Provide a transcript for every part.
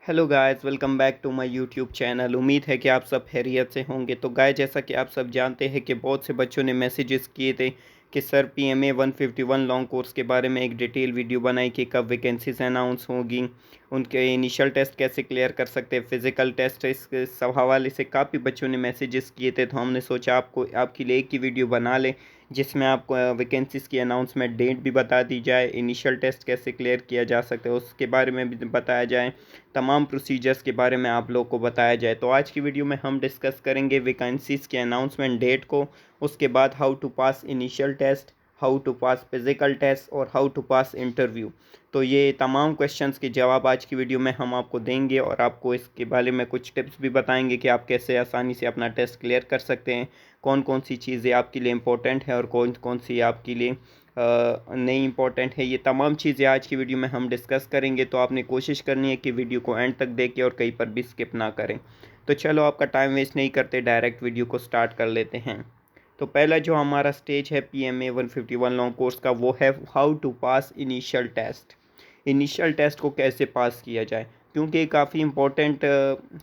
Hello guys, welcome back to my YouTube channel. उम्मीद है कि आप सब खैरियत से होंगे। तो गाइस, जैसा कि आप सब जानते हैं कि बहुत से बच्चों ने मैसेजेस किए थे कि सर पीएमए 151 लॉन्ग कोर्स के बारे में एक डिटेल वीडियो बनाई कि कब वैकेंसीज अनाउंस होगी, उनके इनिशियल टेस्ट कैसे क्लियर कर सकते हैं, फिज़िकल टेस्ट। इस सब हवाले से काफ़ी बच्चों ने मैसेजेस किए थे, तो हमने सोचा आपके लिए एक ही वीडियो बना लें जिसमें आपको वैकेंसीज़ की अनाउंसमेंट डेट भी बता दी जाए, इनिशियल टेस्ट कैसे क्लियर किया जा सकता है उसके बारे में भी बताया जाए, तमाम प्रोसीजर्स के बारे में आप लोग को बताया जाए। तो आज की वीडियो में हम डिस्कस करेंगे वैकेंसीज़ के अनाउंसमेंट डेट को, उसके बाद how to pass initial test, how to pass physical test और हाउ टू पास इंटरव्यू। तो ये तमाम क्वेश्चंस के जवाब आज की वीडियो में हम आपको देंगे और आपको इसके बारे में कुछ टिप्स भी बताएंगे कि आप कैसे आसानी से अपना टेस्ट क्लियर कर सकते हैं, कौन कौन सी चीज़ें आपके लिए इम्पोर्टेंट है और कौन कौन सी आपके लिए नहीं इम्पोर्टेंट है। ये तमाम चीज़ें आज की वीडियो में हम डिस्कस करेंगे, तो आपने कोशिश करनी है कि वीडियो को एंड तक देखें और कहीं पर भी स्किप ना करें। तो चलो आपका टाइम वेस्ट नहीं करते, डायरेक्ट वीडियो को स्टार्ट कर लेते हैं। तो पहला जो हमारा स्टेज है पीएमए 151 लॉन्ग कोर्स का, वो है how to pass initial test. Initial test को कैसे पास किया जाए, क्योंकि ये काफ़ी इम्पोर्टेंट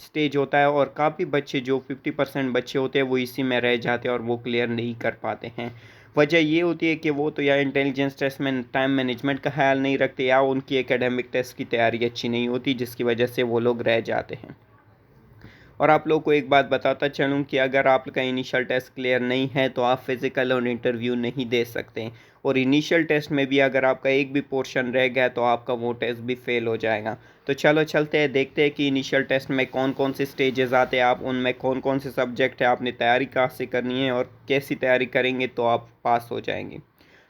स्टेज होता है और काफ़ी बच्चे, जो 50% बच्चे होते हैं, वो इसी में रह जाते हैं और वो क्लियर नहीं कर पाते हैं। वजह ये होती है कि वो तो या इंटेलिजेंस टेस्ट में टाइम मैनेजमेंट का ख्याल नहीं रखते, या उनकी एकेडमिक टेस्ट की तैयारी अच्छी नहीं होती, जिसकी वजह से वो लोग रह जाते हैं। और आप लोग को एक बात बताता चलूँ कि अगर आपका इनिशियल टेस्ट क्लियर नहीं है तो आप फिज़िकल और इंटरव्यू नहीं दे सकते, और इनिशियल टेस्ट में भी अगर आपका एक भी पोर्शन रह गया तो आपका वो टेस्ट भी फेल हो जाएगा। तो चलो चलते हैं, देखते हैं कि इनिशियल टेस्ट में कौन कौन से स्टेजेस आते हैं, आप उनमें कौन कौन से सब्जेक्ट है, आपने तैयारी कहाँ से करनी है और कैसी तैयारी करेंगे तो आप पास हो जाएंगे।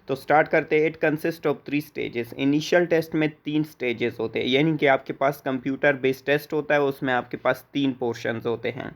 तो स्टार्ट करते हैं। It consist of 3 stages. Initial test में 3 स्टेजेस होते हैं, यानी कि आपके पास कंप्यूटर बेस्ड टेस्ट होता है, उसमें आपके पास 3 पोर्शंस होते हैं।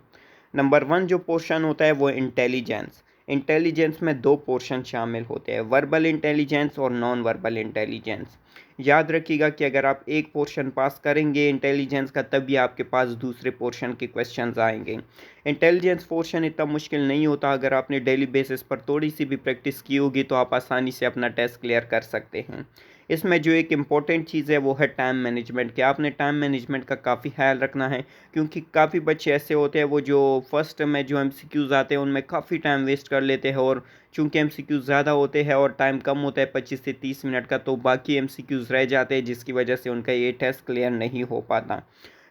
नंबर 1 जो पोर्शन होता है वो इंटेलिजेंस। इंटेलिजेंस में 2 पोर्शन शामिल होते हैं, वर्बल इंटेलिजेंस और नॉन वर्बल इंटेलिजेंस। याद रखिएगा कि अगर आप एक पोर्शन पास करेंगे इंटेलिजेंस का, तभी आपके पास दूसरे पोर्शन के क्वेश्चंस आएंगे। इंटेलिजेंस पोर्शन इतना मुश्किल नहीं होता, अगर आपने डेली बेसिस पर थोड़ी सी भी प्रैक्टिस की होगी तो आप आसानी से अपना टेस्ट क्लियर कर सकते हैं। इसमें जो एक इम्पॉर्टेंट चीज़ है वो है टाइम मैनेजमेंट, कि आपने टाइम मैनेजमेंट का काफ़ी ख्याल रखना है, क्योंकि काफ़ी बच्चे ऐसे होते हैं वो जो फर्स्ट में जो एमसीक्यूज़ आते हैं उनमें काफ़ी टाइम वेस्ट कर लेते हैं, और चूंकि एमसीक्यूज़ ज़्यादा होते हैं और टाइम कम होता है 25 से 30 मिनट का, तो बाकी एमसीक्यूज़ रह जाते हैं, जिसकी वजह से उनका ये टेस्ट क्लियर नहीं हो पाता।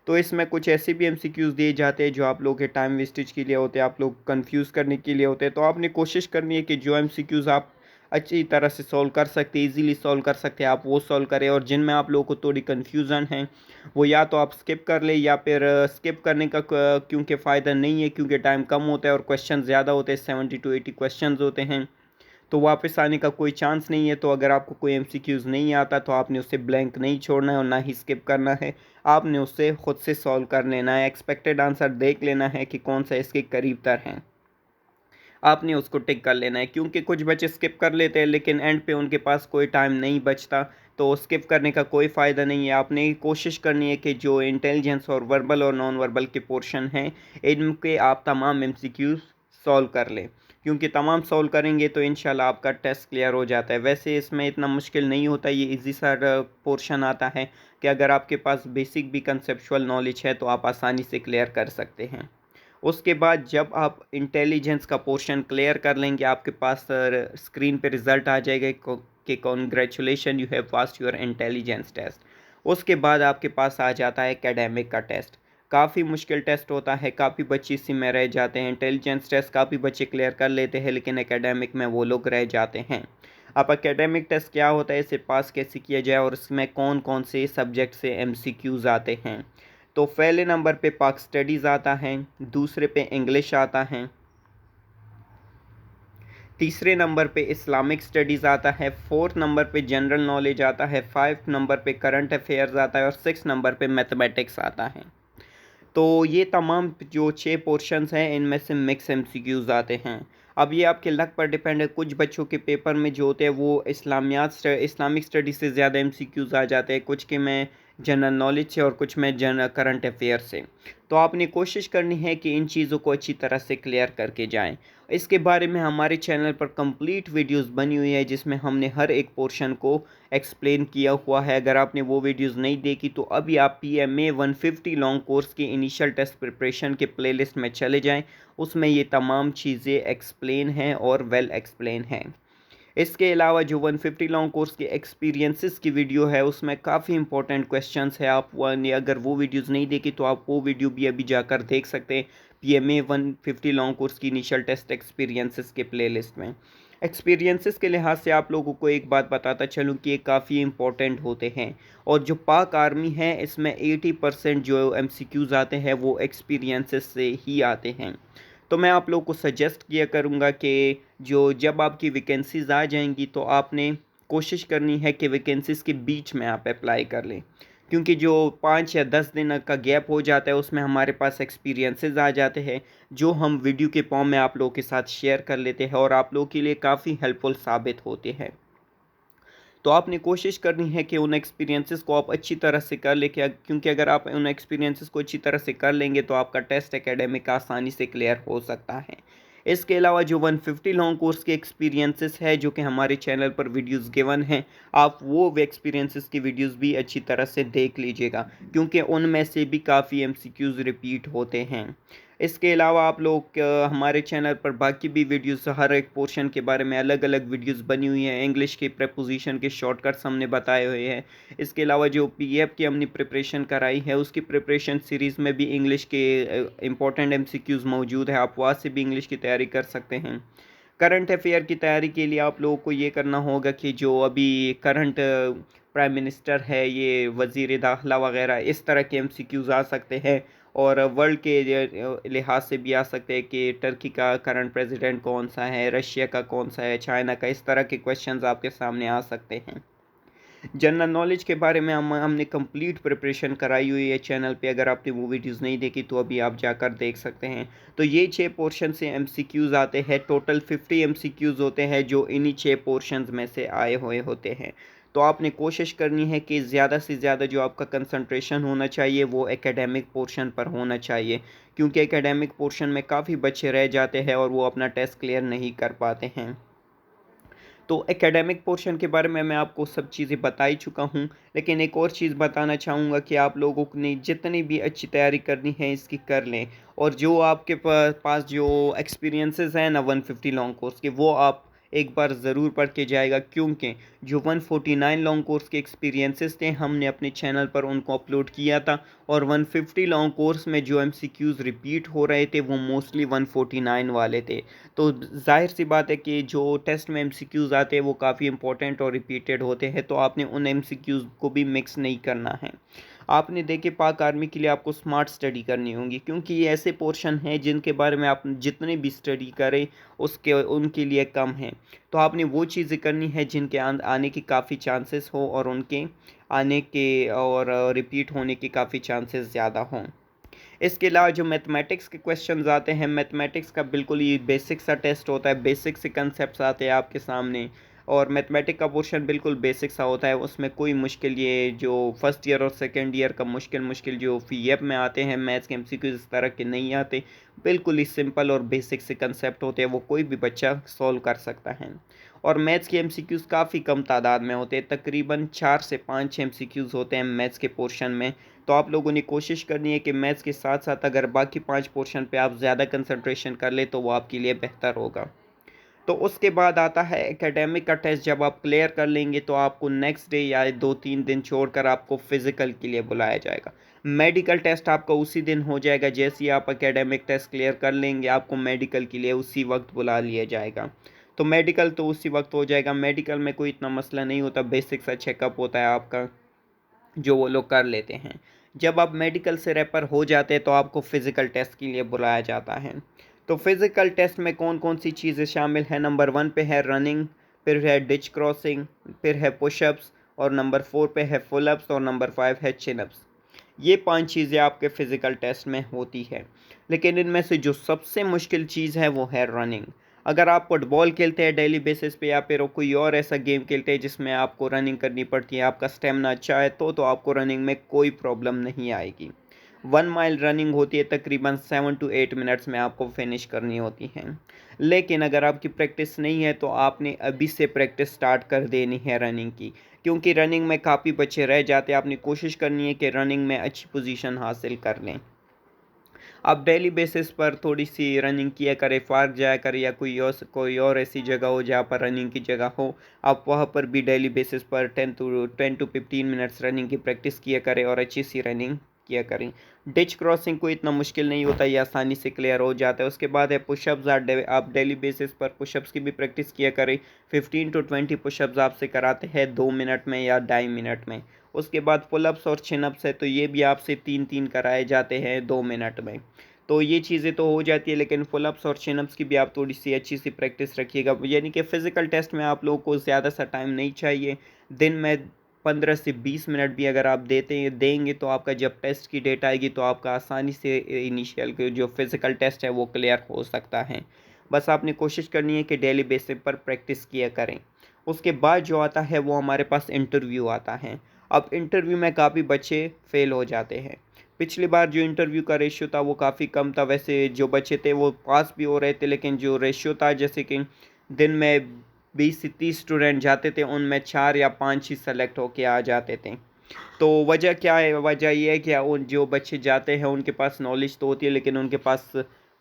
तो इसमें कुछ ऐसे भी एमसीक्यूज़ दिए जाते हैं जो आप लोग के टाइम वेस्टेज के लिए होते हैं, आप लोग कंफ्यूज करने के लिए होते हैं। तो आपने कोशिश करनी है कि जो एमसीक्यूज़ आप अच्छी तरह से सॉल्व कर सकते हैं, ईजिली सॉल्व कर सकते हैं, आप वो सॉल्व करें, और जिनमें आप लोगों को थोड़ी कन्फ्यूज़न है वो या तो आप स्किप कर लें, या फिर स्किप करने का क्योंकि फ़ायदा नहीं है, क्योंकि टाइम कम होता है और क्वेश्चन ज़्यादा होते हैं, 70 to 80 क्वेश्चन होते हैं, तो वापस आने का कोई चांस नहीं है। तो अगर आपको कोई एमसीक्यूज़ नहीं आता तो आपने उसे ब्लैंक नहीं छोड़ना है और ना ही स्किप करना है, आपने उससे खुद से सॉल्व कर लेना है, एक्सपेक्टेड आंसर देख लेना है कि कौन सा इसके करीब तर है, आपने उसको टिक कर लेना है। क्योंकि कुछ बच्चे स्किप कर लेते हैं लेकिन एंड पे उनके पास कोई टाइम नहीं बचता, तो स्किप करने का कोई फ़ायदा नहीं है। आपने कोशिश करनी है कि जो इंटेलिजेंस और वर्बल और नॉन वर्बल के पोर्शन हैं, इनके आप तमाम एमसीक्यूज़ सॉल्व कर लें, क्योंकि तमाम सॉल्व करेंगे तो इंशाल्लाह आपका टेस्ट क्लियर हो जाता है। वैसे इसमें इतना मुश्किल नहीं होता, ये इजी सा पोर्शन आता है कि अगर आपके पास बेसिक भी कंसेप्चुअल नॉलेज है तो आप आसानी से क्लियर कर सकते हैं। उसके बाद जब आप इंटेलिजेंस का पोर्शन क्लियर कर लेंगे, आपके पास स्क्रीन पे रिज़ल्ट आ जाएगा कि congratulation, you have pass your intelligence test. उसके बाद आपके पास आ जाता है एकेडमिक का टेस्ट। काफ़ी मुश्किल टेस्ट होता है, काफ़ी बच्चे इसी में रह जाते हैं। इंटेलिजेंस टेस्ट काफ़ी बच्चे क्लियर कर लेते हैं, लेकिन एकेडमिक में वो लोग रह जाते हैं। अब एकेडमिक टेस्ट क्या होता है, इसे पास कैसे किया जाए और इसमें कौन कौन से सब्जेक्ट से एमसीक्यूज़ आते हैं। तो पहले नंबर पे पाक स्टडीज़ आता है, दूसरे पे इंग्लिश आता है, तीसरे नंबर पे इस्लामिक स्टडीज़ आता है, फोर्थ नंबर पे जनरल नॉलेज आता है, 5 नंबर पे करंट अफेयर्स आता है और 6 नंबर पे मैथमेटिक्स आता है। तो ये तमाम जो 6 पोर्शंस हैं इनमें से मिक्स एमसीक्यूज़ आते हैं। अब ये आपके लक पर डिपेंड है, कुछ बच्चों के पेपर में जो होते हैं वो इस्लामिक स्टडी से ज़्यादा एमसीक्यूज़ आ जाते हैं, कुछ के में जनरल नॉलेज से और कुछ में करंट अफेयर से। तो आपने कोशिश करनी है कि इन चीज़ों को अच्छी तरह से क्लियर करके जाएं। इसके बारे में हमारे चैनल पर कंप्लीट वीडियोस बनी हुई है जिसमें हमने हर एक पोर्शन को एक्सप्लेन किया हुआ है। अगर आपने वो वीडियोस नहीं देखी तो अभी आप PMA 150 लॉन्ग कोर्स के इनिशियल टेस्ट प्रिपरेशन के प्लेलिस्ट में चले जाएं। उसमें ये तमाम चीज़ें एक्सप्लेन हैं और वेल एक्सप्लेन हैं। इसके अलावा जो 150 लॉन्ग कोर्स के एक्सपीरियंसेस की वीडियो है उसमें काफ़ी इंपॉर्टेंट क्वेश्चंस है। आप अगर वो वीडियोस नहीं देखी तो आप वो वीडियो भी अभी जाकर देख सकते हैं PMA 150 लॉन्ग कोर्स की इनिशियल टेस्ट एक्सपीरियंसेस के प्लेलिस्ट में। एक्सपीरियंसेस के लिहाज से आप लोगों को एक बात बताता चलूँ कि ये काफ़ी इंपॉर्टेंट होते हैं और जो पाक आर्मी है इसमें 80% जो MCQs आते हैं वो एक्सपीरियंसेस से ही आते हैं। तो मैं आप लोग को सजेस्ट किया करूँगा कि जो जब आपकी वैकेंसीज़ आ जाएंगी तो आपने कोशिश करनी है कि वैकेंसीज़ के बीच में आप अप्लाई कर लें, क्योंकि जो 5 या 10 दिन का गैप हो जाता है उसमें हमारे पास एक्सपीरियंसेस आ जाते हैं जो हम वीडियो के फॉर्म में आप लोगों के साथ शेयर कर लेते हैं और आप लोगों के लिए काफ़ी हेल्पफुल साबित होते हैं। तो आपने कोशिश करनी है कि उन एक्सपीरियंसेस को आप अच्छी तरह से कर ले, क्योंकि अगर आप उन एक्सपीरियंसेस को अच्छी तरह से कर लेंगे तो आपका टेस्ट एकेडमिक आसानी से क्लियर हो सकता है। इसके अलावा जो 150 लॉन्ग कोर्स के एक्सपीरियंसेस है जो कि हमारे चैनल पर वीडियोस गिवन हैं, आप वो एक्सपीरियंसेस की वीडियोस भी अच्छी तरह से देख लीजिएगा, क्योंकि उनमें से भी काफ़ी MCQs रिपीट होते हैं। इसके अलावा आप लोग हमारे चैनल पर बाकी भी वीडियोस हर एक पोर्शन के बारे में अलग अलग वीडियोस बनी हुई हैं। इंग्लिश के प्रीपोजिशन के शॉर्टकट्स हमने बताए हुए हैं। इसके अलावा जो PF की हमने प्रिपरेशन कराई है उसकी प्रिपरेशन सीरीज़ में भी इंग्लिश के इम्पोर्टेंट MCQs मौजूद है। आप वहाँ से भी इंग्लिश की तैयारी कर सकते हैं। करंट अफेयर की तैयारी के लिए आप लोगों को ये करना होगा कि जो अभी करंट प्राइम मिनिस्टर है, ये वज़ीर दाखिला वगैरह इस तरह के MCQs आ सकते हैं और वर्ल्ड के लिहाज से भी आ सकते हैं कि टर्की का करंट प्रेसिडेंट कौन सा है, रशिया का कौन सा है, चाइना का, इस तरह के क्वेश्चंस आपके सामने आ सकते हैं। जनरल नॉलेज के बारे में हमने कंप्लीट प्रिपरेशन कराई हुई है चैनल पे। अगर आपने वो वीडियोस नहीं देखी तो अभी आप जाकर देख सकते हैं। तो ये 6 पोर्शन से MCQs आते हैं। टोटल 50 MCQs होते हैं जो इन्हीं 6 पोर्शंस में से आए हुए होते हैं। तो आपने कोशिश करनी है कि ज़्यादा से ज़्यादा जो आपका कंसंट्रेशन होना चाहिए वो एकेडमिक पोर्शन पर होना चाहिए, क्योंकि एकेडमिक पोर्शन में काफ़ी बच्चे रह जाते हैं और वो अपना टेस्ट क्लियर नहीं कर पाते हैं। तो एकेडमिक पोर्शन के बारे में मैं आपको सब चीज़ें बता ही चुका हूँ, लेकिन एक और चीज़ बताना चाहूँगा कि आप लोगों ने जितनी भी अच्छी तैयारी करनी है इसकी कर लें, और जो आपके पास जो एक्सपीरियंसेस हैं ना 150 लॉन्ग कोर्स के, वो आप एक बार ज़रूर पढ़ के जाएगा, क्योंकि जो 149 लॉन्ग कोर्स के एक्सपीरियंसेस थे हमने अपने चैनल पर उनको अपलोड किया था, और 150 लॉन्ग कोर्स में जो MCQs रिपीट हो रहे थे वो मोस्टली 149 वाले थे। तो ज़ाहिर सी बात है कि जो टेस्ट में MCQs आते हैं वो काफ़ी इंपॉर्टेंट और रिपीटेड होते हैं, तो आपने उन MCQs को भी मिक्स नहीं करना है। आपने देखे पाक आर्मी के लिए आपको स्मार्ट स्टडी करनी होगी, क्योंकि ये ऐसे पोर्शन हैं जिनके बारे में आप जितने भी स्टडी करें उसके उनके लिए कम है। तो आपने वो चीज़ें करनी है जिनके आने की काफ़ी चांसेस हो और उनके आने के और रिपीट होने के काफ़ी चांसेस ज़्यादा हों। इसके अलावा जो मैथमेटिक्स के क्वेश्चंस आते हैं, मैथमेटिक्स का बिल्कुल ये बेसिक सा टेस्ट होता है, बेसिक से कंसेप्ट आते हैं आपके सामने, और मैथमेटिक्स का पोर्शन बिल्कुल बेसिक सा होता है। उसमें कोई मुश्किल, ये जो फर्स्ट ईयर और सेकंड ईयर का मुश्किल जो PF में आते हैं मैथ्स के MCQ इस तरह के नहीं आते, बिल्कुल ही सिंपल और बेसिक से कंसेप्ट होते हैं, वो कोई भी बच्चा सॉल्व कर सकता है। और मैथ्स के MCQs काफ़ी कम तादाद में होते हैं, तकरीबन 4 से 5 MCQs होते हैं मैथ्स के पोर्शन में। तो आप लोगों ने कोशिश करनी है कि मैथ्स के साथ साथ अगर बाकी 5 पोर्शन पे आप ज़्यादा कंसंट्रेशन कर ले तो वो आपके लिए बेहतर होगा। तो उसके बाद आता है एकेडमिक का टेस्ट। जब आप क्लियर कर लेंगे तो आपको नेक्स्ट डे या 2-3 दिन छोड़कर आपको फ़िज़िकल के लिए बुलाया जाएगा। मेडिकल टेस्ट आपका उसी दिन हो जाएगा, जैसे ही आप एकेडमिक टेस्ट क्लियर कर लेंगे आपको मेडिकल के लिए उसी वक्त बुला लिया जाएगा। तो मेडिकल तो उसी वक्त हो जाएगा। मेडिकल में कोई इतना मसला नहीं होता, बेसिक सा चेकअप होता है आपका जो वो लोग कर लेते हैं। जब आप मेडिकल से रेफ़र हो जाते हैं तो आपको फ़िज़िकल टेस्ट के लिए बुलाया जाता है। तो फ़िज़िकल टेस्ट में कौन कौन सी चीज़ें शामिल हैं? नंबर 1 पे है रनिंग, फिर है डिच क्रॉसिंग, फिर है पुशअप्स, और नंबर 4 पे है फुल अप्स, और नंबर 5 है चिन अप्स। ये 5 चीज़ें आपके फ़िज़िकल टेस्ट में होती है, लेकिन इनमें से जो सबसे मुश्किल चीज़ है वो है रनिंग। अगर आप फुटबॉल खेलते हैं डेली बेसिस पे या फिर कोई और ऐसा गेम खेलते हैं जिसमें आपको रनिंग करनी पड़ती है, आपका स्टेमिना अच्छा है तो आपको रनिंग में कोई प्रॉब्लम नहीं आएगी। 1 माइल रनिंग होती है तकरीबन 7 टू 8 मिनट्स में आपको फिनिश करनी होती है। लेकिन अगर आपकी प्रैक्टिस नहीं है तो आपने अभी से प्रैक्टिस स्टार्ट कर देनी है रनिंग की, क्योंकि रनिंग में काफ़ी बच्चे रह जाते हैं। आपने कोशिश करनी है कि रनिंग में अच्छी पोजीशन हासिल कर लें। आप डेली बेसिस पर थोड़ी-सी रनिंग किया करें, पार्क जाया करें या कोई और ऐसी जगह हो जहाँ पर रनिंग की जगह हो, आप वहाँ पर भी डेली बेसिस पर 10 टू 15 मिनट्स रनिंग की प्रैक्टिस किया करें और अच्छी सी रनिंग किया करें। डिच क्रॉसिंग कोई इतना मुश्किल नहीं होता, ये आसानी से क्लियर हो जाता है। उसके बाद है पुशअप्स, आप डेली बेसिस पर पुशअप्स की भी प्रैक्टिस किया करें। 15 टू 20 पुशअप्स आपसे कराते हैं 2 मिनट में या 2.5 मिनट में। उसके बाद पुलअप्स और चिनअप्स है तो ये भी आपसे 3-3 कराए जाते हैं 2 मिनट में। तो ये चीज़ें तो हो जाती है, लेकिन पुलअप्स और चिनअप्स की भी आप थोड़ी-सी अच्छी सी प्रैक्टिस रखिएगा। यानी कि फ़िज़िकल टेस्ट में आप लोगों को ज़्यादा सा टाइम नहीं चाहिए। दिन में 15 से 20 मिनट भी अगर आप देंगे तो आपका जब टेस्ट की डेट आएगी तो आपका आसानी से इनिशियल के जो फ़िज़िकल टेस्ट है वो क्लियर हो सकता है। बस आपने कोशिश करनी है कि डेली बेसिस पर प्रैक्टिस किया करें। उसके बाद जो आता है वो हमारे पास इंटरव्यू आता है। अब इंटरव्यू में काफ़ी बच्चे फ़ेल हो जाते हैं। पिछली बार जो इंटरव्यू का रेशियो था वो काफ़ी कम था, वैसे जो बच्चे थे वो पास भी हो रहे थे, लेकिन जो रेशियो था जैसे कि दिन में 20 से 30 स्टूडेंट जाते थे, उनमें 4 या 5 ही सेलेक्ट होके आ जाते थे। तो वजह क्या है? वजह ये है कि उन जो बच्चे जाते हैं उनके पास नॉलेज तो होती है, लेकिन उनके पास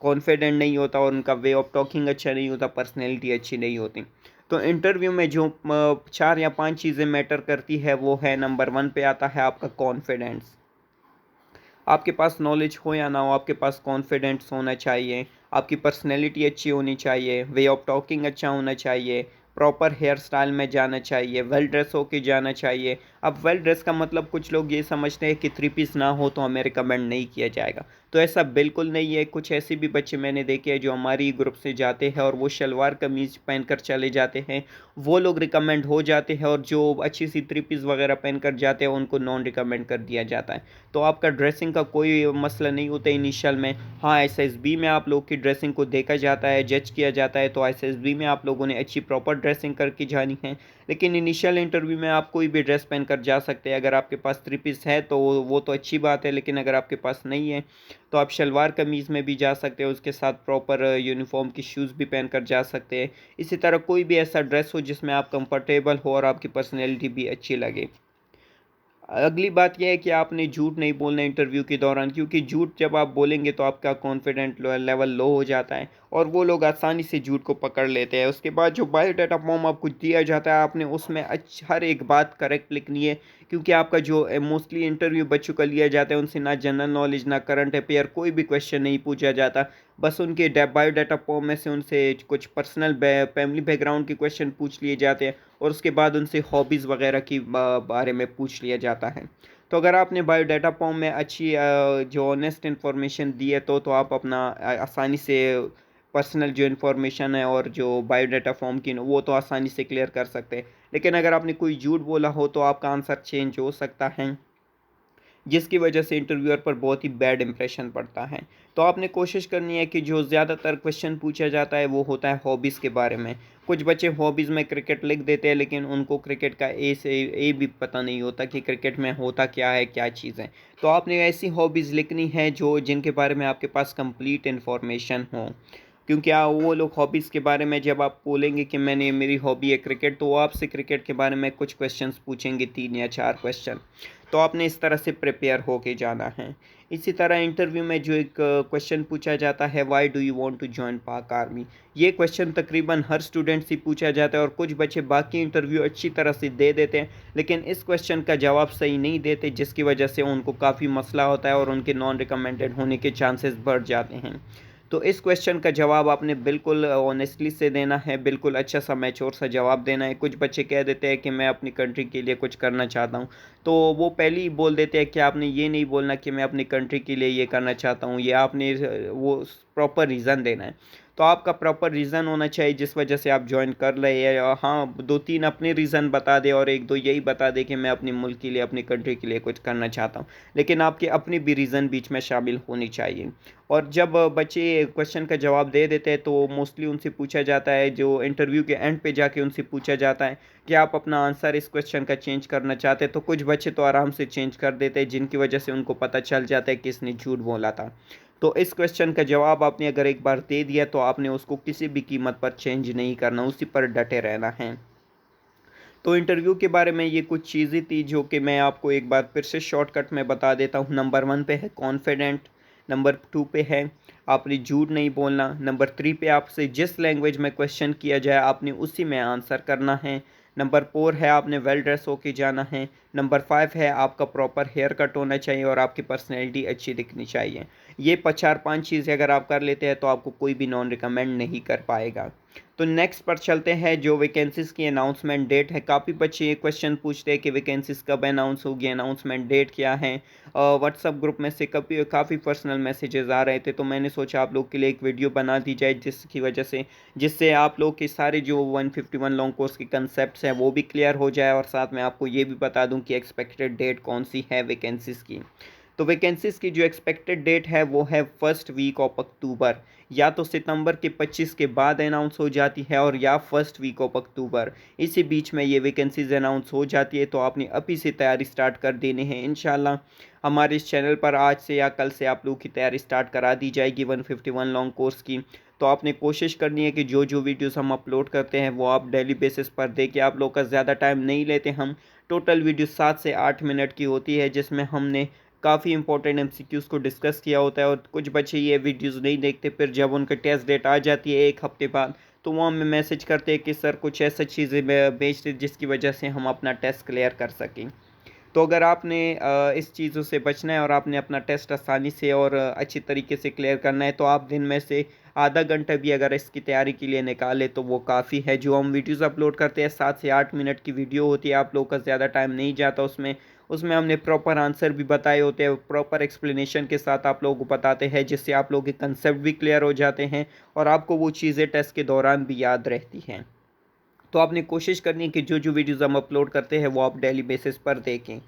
कॉन्फिडेंट नहीं होता और उनका वे ऑफ टॉकिंग अच्छा नहीं होता, पर्सनैलिटी अच्छी नहीं होती। तो इंटरव्यू में जो 4 या 5 चीज़ें मैटर करती है वो है, नंबर 1 पे आता है आपका कॉन्फिडेंस। आपके पास नॉलेज हो या ना हो, आपके पास कॉन्फिडेंस होना चाहिए, आपकी पर्सनैलिटी अच्छी होनी चाहिए, वे ऑफ टॉकिंग अच्छा होना चाहिए, प्रॉपर हेयर स्टाइल में जाना चाहिए, वेल ड्रेस होके जाना चाहिए। अब वेल ड्रेस का मतलब कुछ लोग ये समझते हैं कि 3 पीस ना हो तो हमें रिकमेंड नहीं किया जाएगा, तो ऐसा बिल्कुल नहीं है। कुछ ऐसे भी बच्चे मैंने देखे हैं जो हमारी ग्रुप से जाते हैं और वो शलवार कमीज़ पहनकर चले जाते हैं, वो लोग रिकमेंड हो जाते हैं, और जो अच्छी सी 3 पीस वगैरह पहनकर जाते हैं उनको नॉन रिकमेंड कर दिया जाता है। तो आपका ड्रेसिंग का कोई मसला नहीं होता इनिशियल में। हाँ, एसएसबी में आप लोग की ड्रेसिंग को देखा जाता है, जज किया जाता है, तो एसएसबी में आप लोगों ने अच्छी प्रॉपर ड्रेसिंग करके जानी है। लेकिन इनिशियल इंटरव्यू में आप कोई भी ड्रेस पहनकर जा सकते हैं। अगर आपके पास 3 पीस है तो वो तो अच्छी बात है, लेकिन अगर आपके पास नहीं है तो आप शलवार कमीज़ में भी जा सकते हो, उसके साथ प्रॉपर यूनिफ़ॉर्म की शूज़ भी पहनकर जा सकते हैं। इसी तरह कोई भी ऐसा ड्रेस हो जिसमें आप कंफर्टेबल हो और आपकी पर्सनैलिटी भी अच्छी लगे। अगली बात ये है कि आपने झूठ नहीं बोलना इंटरव्यू के दौरान, क्योंकि झूठ जब आप बोलेंगे तो आपका कॉन्फिडेंट लेवल लो हो जाता है और वो लोग आसानी से झूठ को पकड़ लेते हैं। उसके बाद जो बायोडाटा फॉर्म आपको दिया जाता है, आपने उसमें हर एक बात करेक्ट लिखनी है, क्योंकि आपका जो मोस्टली इंटरव्यू बच्चों का लिया जाता है उनसे ना जनरल नॉलेज ना करंट अफेयर कोई भी क्वेश्चन नहीं पूछा जाता। बस उनके बायोडाटा फॉर्म में से उनसे कुछ पर्सनल फैमिली बैकग्राउंड के क्वेश्चन पूछ लिए जाते हैं और उसके बाद उनसे हॉबीज़ वगैरह की बारे में पूछ लिया जाता है। तो अगर आपने बायोडाटा फॉर्म में अच्छी जो ऑनेस्ट इन्फॉर्मेशन दी है तो आप अपना आसानी से पर्सनल जो इन्फॉर्मेशन है और जो बायोडाटा फॉर्म की वो तो आसानी से क्लियर कर सकते हैं। लेकिन अगर आपने कोई झूठ बोला हो तो आपका आंसर चेंज हो सकता है, जिसकी वजह से इंटरव्यूअर पर बहुत ही बैड इंप्रेशन पड़ता है। तो आपने कोशिश करनी है कि जो ज़्यादातर क्वेश्चन पूछा जाता है वो होता है हॉबीज़ के बारे में। कुछ बच्चे हॉबीज़ में क्रिकेट लिख देते हैं, लेकिन उनको क्रिकेट का ए से ए भी पता नहीं होता कि क्रिकेट में होता क्या है, क्या चीज़ है। तो आपने ऐसी हॉबीज़ लिखनी है जो जिनके बारे में आपके पास कंप्लीट इन्फॉर्मेशन हो। क्योंकि वो लोग हॉबीज़ के बारे में जब आप बोलेंगे कि मेरी हॉबी है क्रिकेट, तो वो आपसे क्रिकेट के बारे में कुछ क्वेश्चंस पूछेंगे, 3 या 4 क्वेश्चन। तो आपने इस तरह से प्रिपेयर होके जाना है। इसी तरह इंटरव्यू में जो एक क्वेश्चन पूछा जाता है, why do you want to join Pak army? ये क्वेश्चन तकरीबन हर स्टूडेंट से पूछा जाता है और कुछ बच्चे बाकी इंटरव्यू अच्छी तरह से दे देते हैं, लेकिन इस क्वेश्चन का जवाब सही नहीं देते, जिसकी वजह से उनको काफ़ी मसला होता है और उनके नॉन रिकमेंडेड होने के चांसेस बढ़ जाते हैं। तो इस क्वेश्चन का जवाब आपने बिल्कुल ऑनेस्टली से देना है, बिल्कुल अच्छा सा मैच्योर सा जवाब देना है। कुछ बच्चे कह देते हैं कि मैं अपनी कंट्री के लिए कुछ करना चाहता हूँ, तो वो पहले ही बोल देते हैं कि आपने ये नहीं बोलना कि मैं अपनी कंट्री के लिए ये करना चाहता हूँ, ये आपने वो प्रॉपर रीज़न देना है। तो आपका प्रॉपर रीज़न होना चाहिए जिस वजह से आप ज्वाइन कर रहे हैं। हाँ, 2-3 अपने रीज़न बता दें और 1-2 यही बता दें कि मैं अपने मुल्क के लिए, अपनी कंट्री के लिए कुछ करना चाहता हूँ, लेकिन आपके अपनी भी रीज़न बीच में शामिल होनी चाहिए। और जब बच्चे क्वेश्चन का जवाब दे देते हैं तो मोस्टली उनसे पूछा जाता है, जो इंटरव्यू के एंड पे जाके उनसे पूछा जाता है कि आप अपना आंसर इस क्वेश्चन का चेंज करना चाहते हैं, तो कुछ बच्चे तो आराम से चेंज कर देते हैं, जिनकी वजह से उनको पता चल जाता है कि इसने झूठ बोला था। तो इस क्वेश्चन का जवाब आपने अगर एक बार दे दिया तो आपने उसको किसी भी कीमत पर चेंज नहीं करना, उसी पर डटे रहना है। तो इंटरव्यू के बारे में ये कुछ चीज़ें थी जो कि मैं आपको एक बार फिर से शॉर्टकट में बता देता हूँ। नंबर 1 पे है कॉन्फिडेंट, नंबर 2 पे है आपने झूठ नहीं बोलना, नंबर 3 पे आपसे जिस लैंग्वेज में क्वेश्चन किया जाए आपने उसी में आंसर करना है, नंबर 4 है आपने वेल ड्रेस होके जाना है, नंबर 5 है आपका प्रॉपर हेयर कट होना चाहिए और आपकी पर्सनैलिटी अच्छी दिखनी चाहिए। ये 4-5 चीज़ें अगर आप कर लेते हैं तो आपको कोई भी नॉन रिकमेंड नहीं कर पाएगा। तो नेक्स्ट पर चलते हैं, जो वैकेंसीज़ की अनाउंसमेंट डेट है। काफ़ी बच्चे ये क्वेश्चन पूछते हैं कि वैकेंसीज़ कब अनाउंस होगी, अनाउंसमेंट डेट क्या है। व्हाट्सएप ग्रुप में से काफ़ी पर्सनल मैसेजेस आ रहे थे, तो मैंने सोचा आप लोग के लिए एक वीडियो बना दी जाए जिसकी वजह से जिससे आप लोग के सारे जो 151 लॉन्ग कोर्स के कंसेप्ट्स हैं वो भी क्लियर हो जाए, और साथ में आपको ये भी बता दूं कि एक्सपेक्टेड डेट कौन सी है वैकेंसीज़ की। तो वैकेंसीज़ की जो एक्सपेक्टेड डेट है वो है फर्स्ट वीक ऑफ अक्टूबर, या तो सितंबर के 25 के बाद अनाउंस हो जाती है और या फर्स्ट वीक ऑफ अक्टूबर, इसी बीच में ये वैकेंसीज अनाउंस हो जाती है। तो आपने अभी से तैयारी स्टार्ट कर देनी है। इंशाल्लाह हमारे इस चैनल पर आज से या कल से आप लोग की तैयारी स्टार्ट करा दी जाएगी 151 लॉन्ग कोर्स की। तो आपने कोशिश करनी है कि जो जो वीडियोस हम अपलोड करते हैं वो आप डेली बेसिस पर देखें। आप लोग का ज़्यादा टाइम नहीं लेते हम, टोटल वीडियो 7 से 8 मिनट की होती है, जिसमें हमने काफ़ी इंपॉर्टेंट एमसीक्यूज़ को डिस्कस किया होता है। और कुछ बच्चे ये वीडियोस नहीं देखते, फिर जब उनका टेस्ट डेट आ जाती है 1 हफ्ते बाद, तो वो हमें मैसेज करते हैं कि सर कुछ ऐसा चीज़ें भेज दें जिसकी वजह से हम अपना टेस्ट क्लियर कर सकें। तो अगर आपने इस चीज़ों से बचना है और आपने अपना टेस्ट आसानी से और अच्छी तरीके से क्लियर करना है, तो आप दिन में से आधा घंटा भी अगर इसकी तैयारी के लिए निकालें तो वो काफ़ी है। जो हम वीडियोस अपलोड करते हैं 7 से 8 मिनट की वीडियो होती है, आप लोगों का ज़्यादा टाइम नहीं जाता उसमें। उसमें हमने प्रॉपर आंसर भी बताए होते हैं, प्रॉपर एक्सप्लेनेशन के साथ आप लोगों को बताते हैं, जिससे आप लोगों के कंसेप्ट भी क्लियर हो जाते हैं और आपको वो चीज़ें टेस्ट के दौरान भी याद रहती हैं। तो आपने कोशिश करनी है कि जो जो वीडियोज़ हम अपलोड करते हैं वो आप डेली बेसिस पर देखें।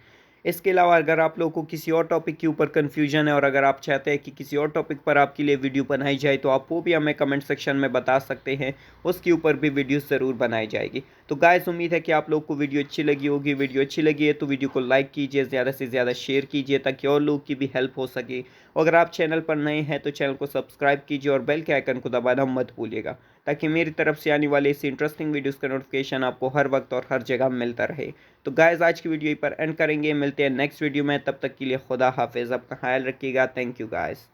इसके अलावा अगर आप लोगों को किसी और टॉपिक के ऊपर कन्फ्यूजन है और अगर आप चाहते हैं कि किसी और टॉपिक पर आपके लिए वीडियो बनाई जाए, तो आप वो भी हमें कमेंट सेक्शन में बता सकते हैं, उसके ऊपर भी वीडियो ज़रूर बनाई जाएगी। तो गाइस उम्मीद है कि आप लोग को वीडियो अच्छी लगी होगी। वीडियो अच्छी लगी है तो वीडियो को लाइक कीजिए, ज़्यादा से ज़्यादा शेयर कीजिए ताकि और लोग की भी हेल्प हो सके। और अगर आप चैनल पर नए हैं तो चैनल को सब्सक्राइब कीजिए और बेल के आइकन को दबाना मत भूलिएगा, ताकि मेरी तरफ से आने वाले इस इंटरेस्टिंग वीडियोस का नोटिफिकेशन आपको हर वक्त और हर जगह मिलता रहे। तो गाइस आज की वीडियो यहीं पर एंड करेंगे, मिलते हैं नेक्स्ट वीडियो में, तब तक के लिए खुदा हाफिज़, अपना ख्याल रखिएगा। Thank you guys.